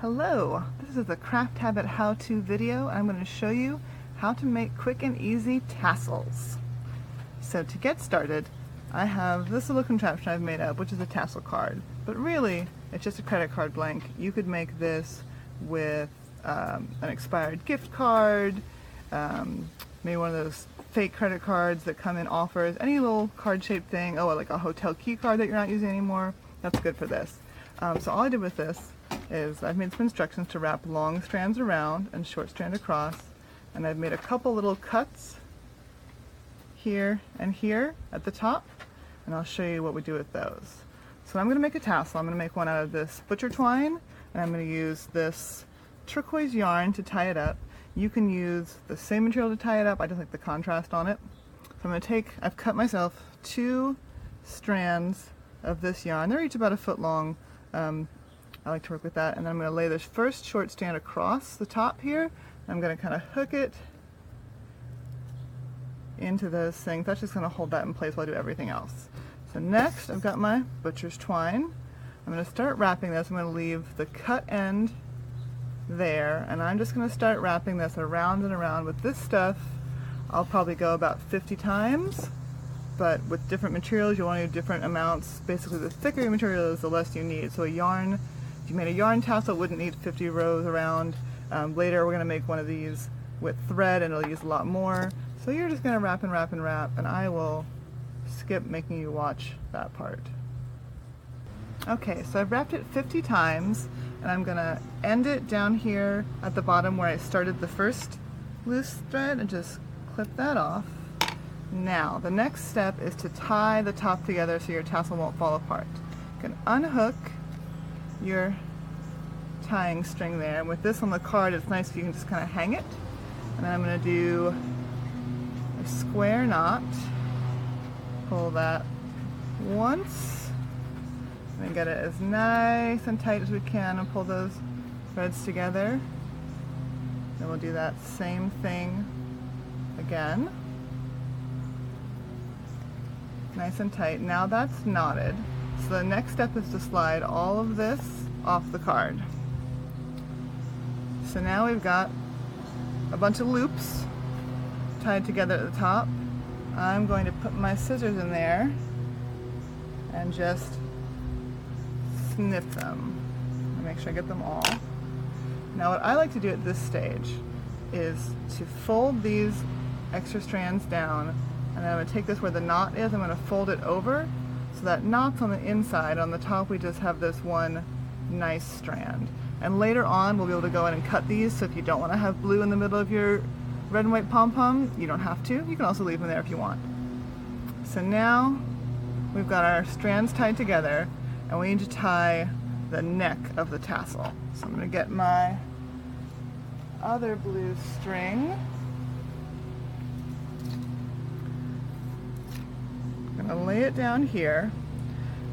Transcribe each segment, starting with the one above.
Hello, this is the Craft Habit how-to video. I'm going to show you how to make quick and easy tassels. So to get started, I have this little contraption I've made up, which is a tassel card. But really, it's just a credit card blank. You could make this with an expired gift card, maybe one of those fake credit cards that come in offers, any little card-shaped thing. Oh, like a hotel key card that you're not using anymore. That's good for this. So all I did with this is I've made some instructions to wrap long strands around and short strand across, and I've made a couple little cuts here and here at the top, and I'll show you what we do with those. So I'm going to make a tassel. I'm going to make one out of this butcher twine, and I'm going to use this turquoise yarn to tie it up. You can use the same material to tie it up. I just like the contrast on it. So I'm going to I've cut myself 2 strands of this yarn. They're each about a foot long. I like to work with that, and then I'm going to lay this first short strand across the top here. I'm going to kind of hook it into those things. That's just going to hold that in place while I do everything else. So next, I've got my butcher's twine. I'm going to start wrapping this. I'm going to leave the cut end there, and I'm just going to start wrapping this around and around. With this stuff, I'll probably go about 50 times, but with different materials, you'll want to do different amounts. Basically, the thicker your material is, the less you need. So a yarn, if you made a yarn tassel, it wouldn't need 50 rows around. Later, we're going to make one of these with thread, and it'll use a lot more. So you're just going to wrap and wrap and wrap, and I will skip making you watch that part. Okay, so I've wrapped it 50 times, and I'm going to end it down here at the bottom where I started the first loose thread, and just clip that off. Now, the next step is to tie the top together so your tassel won't fall apart. You can unhook your tying string there, and with this on the card, it's nice if you can just kind of hang it. And then I'm going to do a square knot, pull that once, and get it as nice and tight as we can, and pull those threads together. Then we'll do that same thing again. Nice and tight. Now that's knotted. So the next step is to slide all of this off the card. So now we've got a bunch of loops tied together at the top. I'm going to put my scissors in there and just snip them. Make sure I get them all. Now what I like to do at this stage is to fold these extra strands down, and then I'm going to take this where the knot is, I'm going to fold it over so that knot's on the inside. On the top we just have this one nice strand. And later on we'll be able to go in and cut these, so if you don't want to have blue in the middle of your red and white pom-pom, you don't have to. You can also leave them there if you want. So now we've got our strands tied together, and we need to tie the neck of the tassel. So I'm going to get my other blue string. I'm going to lay it down here,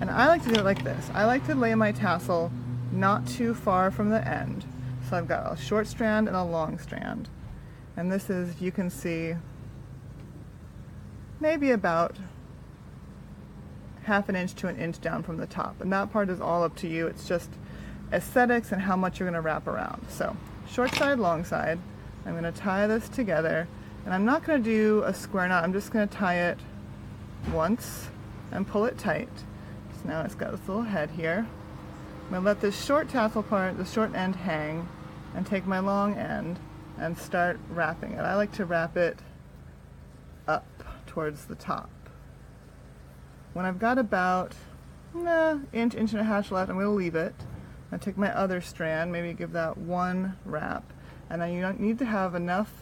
and I like to do it like this. I like to lay my tassel not too far from the end. So I've got a short strand and a long strand. And this is, you can see, maybe about ½ inch to 1 inch down from the top. And that part is all up to you. It's just aesthetics and how much you're going to wrap around. So short side, long side. I'm going to tie this together, and I'm not going to do a square knot. I'm just going to tie it once and pull it tight. So now it's got this little head here. I'm going to let this short tassel part, the short end, hang, and take my long end and start wrapping it. I like to wrap it up towards the top. When I've got about inch and a half left, I'm going to leave it. I take my other strand, maybe give that one wrap, and then you need to have enough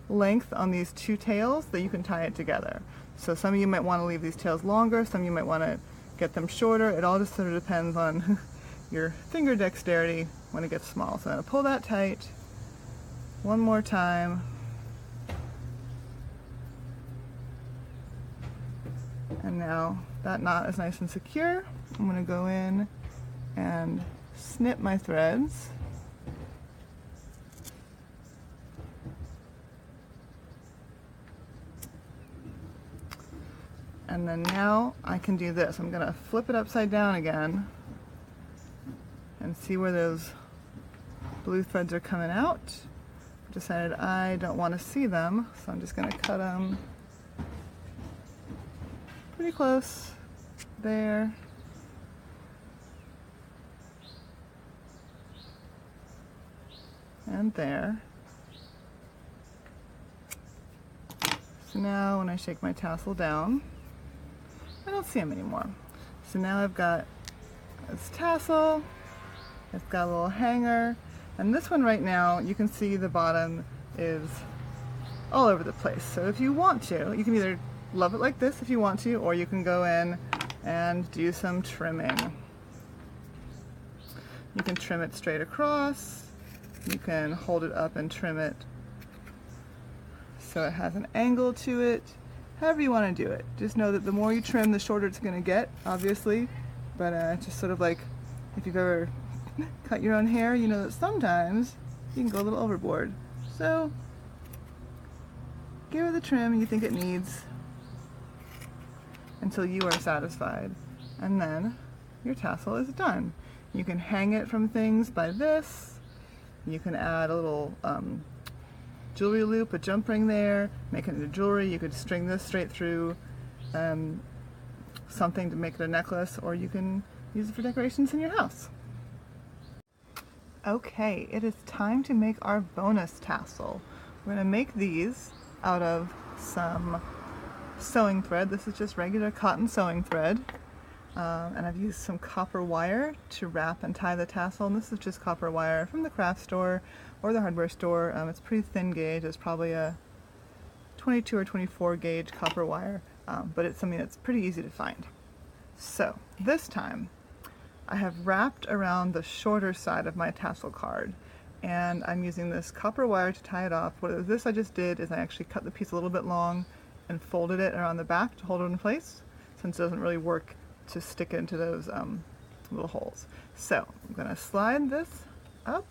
length on these 2 tails that you can tie it together. So some of you might want to leave these tails longer, some of you might want to get them shorter. It all just sort of depends on your finger dexterity when it gets small. So I'm going to pull that tight one more time. And now that knot is nice and secure. I'm going to go in and snip my threads. And then now I can do this. I'm going to flip it upside down again and see where those blue threads are coming out. I decided I don't want to see them, so I'm just going to cut them pretty close there. And there. So now when I shake my tassel down, I don't see them anymore. So now I've got this tassel, it's got a little hanger, and this one right now, you can see the bottom is all over the place. So if you want to, you can either love it like this if you want to, or you can go in and do some trimming. You can trim it straight across, you can hold it up and trim it so it has an angle to it. However you want to do it. Just know that the more you trim, the shorter it's going to get, obviously. But just sort of like if you've ever cut your own hair, you know that sometimes you can go a little overboard. So give it the trim you think it needs until you are satisfied. And then your tassel is done. You can hang it from things by this. You can add a little jewelry loop, a jump ring there, make it into jewelry. You could string this straight through something to make it a necklace, or you can use it for decorations in your house. Okay, it is time to make our bonus tassel. We're going to make these out of some sewing thread. This is just regular cotton sewing thread. And I've used some copper wire to wrap and tie the tassel, and this is just copper wire from the craft store or the hardware store. It's pretty thin gauge. It's probably a 22 or 24 gauge copper wire, but it's something that's pretty easy to find. So this time I have wrapped around the shorter side of my tassel card, and I'm using this copper wire to tie it off. What this I just did is I actually cut the piece a little bit long and folded it around the back to hold it in place, since it doesn't really work to stick into those little holes. So I'm going to slide this up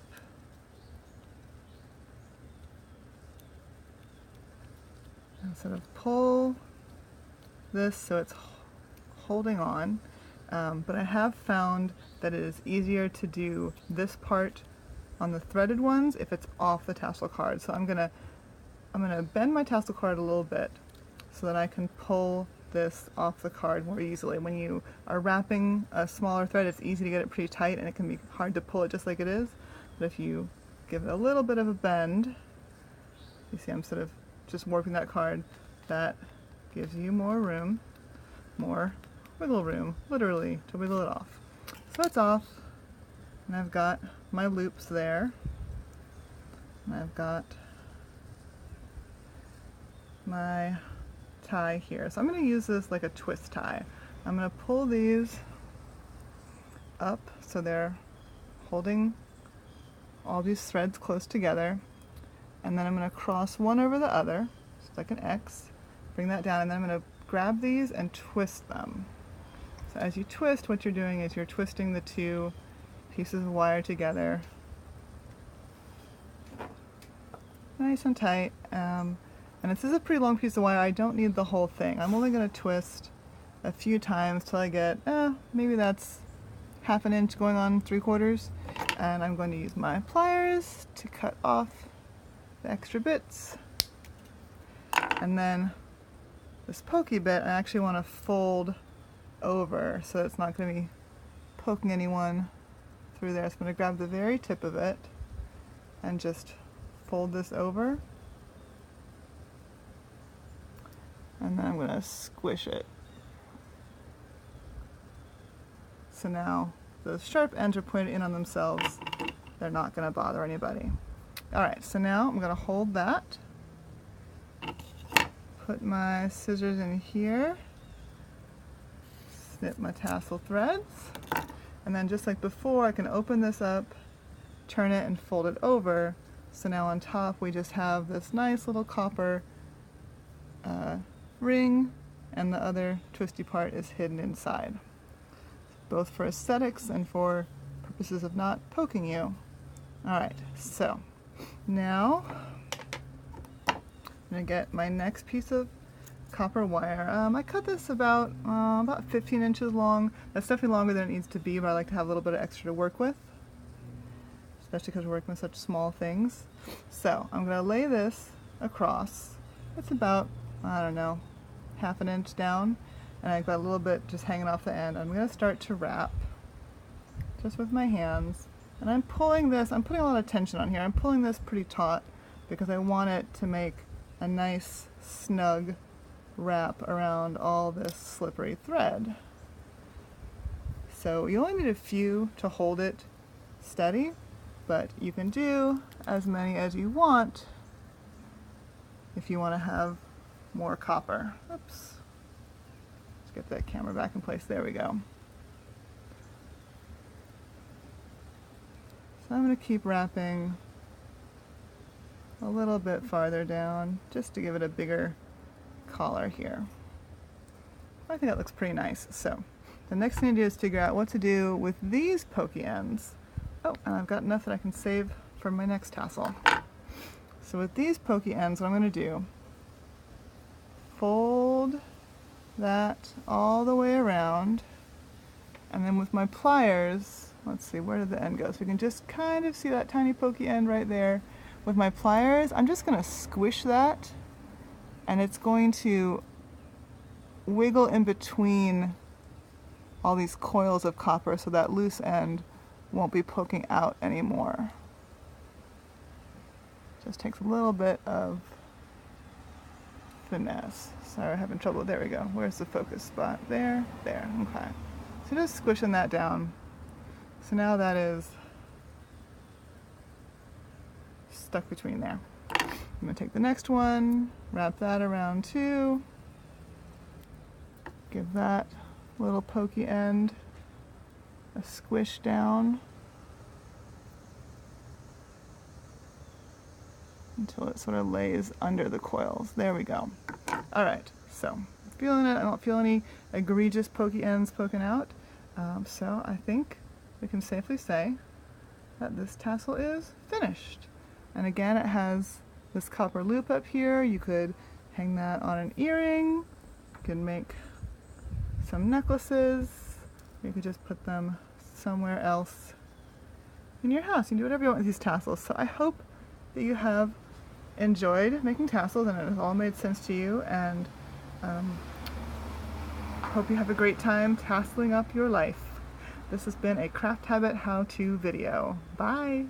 and sort of pull this so it's holding on, but I have found that it is easier to do this part on the threaded ones if it's off the tassel card. So I'm gonna bend my tassel card a little bit so that I can pull this off the card more easily. When you are wrapping a smaller thread, it's easy to get it pretty tight and it can be hard to pull it just like it is. But if you give it a little bit of a bend, you see I'm sort of just warping that card, that gives you more room, more wiggle room, literally, to wiggle it off. So it's off, and I've got my loops there, and I've got my tie here. So I'm going to use this like a twist tie. I'm going to pull these up so they're holding all these threads close together, and then I'm going to cross one over the other, just like an X, bring that down, and then I'm going to grab these and twist them. So as you twist, what you're doing is you're twisting the two pieces of wire together nice and tight. And this is a pretty long piece of wire. I don't need the whole thing. I'm only going to twist a few times till I get, maybe that's ½ an inch going on 3/4. And I'm going to use my pliers to cut off the extra bits. And then this pokey bit I actually want to fold over so it's not going to be poking anyone through there. So I'm going to grab the very tip of it and just fold this over. And then I'm going to squish it. So now those sharp ends are pointed in on themselves. They're not going to bother anybody. Alright, so now I'm going to hold that, put my scissors in here, snip my tassel threads, and then just like before I can open this up, turn it and fold it over. So now on top we just have this nice little copper ring, and the other twisty part is hidden inside, both for aesthetics and for purposes of not poking you. Alright, so now I'm going to get my next piece of copper wire. I cut this about 15 inches long. That's definitely longer than it needs to be, but I like to have a little bit of extra to work with. especially because we're working with such small things. So I'm going to lay this across. It's about, I don't know, half an inch down, and I've got a little bit just hanging off the end. I'm going to start to wrap just with my hands, and I'm pulling this, I'm putting a lot of tension on here. I'm pulling this pretty taut because I want it to make a nice snug wrap around all this slippery thread. So you only need a few to hold it steady, but you can do as many as you want if you want to have more copper. Oops. Let's get that camera back in place. There we go. So I'm going to keep wrapping a little bit farther down just to give it a bigger collar here. I think that looks pretty nice. So the next thing to do is figure out what to do with these pokey ends. Oh, and I've got enough that I can save for my next tassel. So with these pokey ends, what I'm going to do, fold that all the way around, and then with my pliers, let's see, where did the end go? So we can just kind of see that tiny pokey end right there. With my pliers, I'm just going to squish that, and it's going to wiggle in between all these coils of copper so that loose end won't be poking out anymore. Just takes a little bit of finesse. Sorry, I'm having trouble. There we go. Where's the focus spot? There, there. Okay. So just squishing that down. So now that is stuck between there. I'm going to take the next one, wrap that around too, give that little pokey end a squish down until it sort of lays under the coils. There we go. Alright, so feeling it. I don't feel any egregious pokey ends poking out. So I think we can safely say that this tassel is finished. And again, it has this copper loop up here. You could hang that on an earring. You can make some necklaces. You could just put them somewhere else in your house. You can do whatever you want with these tassels. So I hope that you have enjoyed making tassels and it has all made sense to you, and hope you have a great time tasseling up your life. This has been a Craft Habit how-to video. Bye!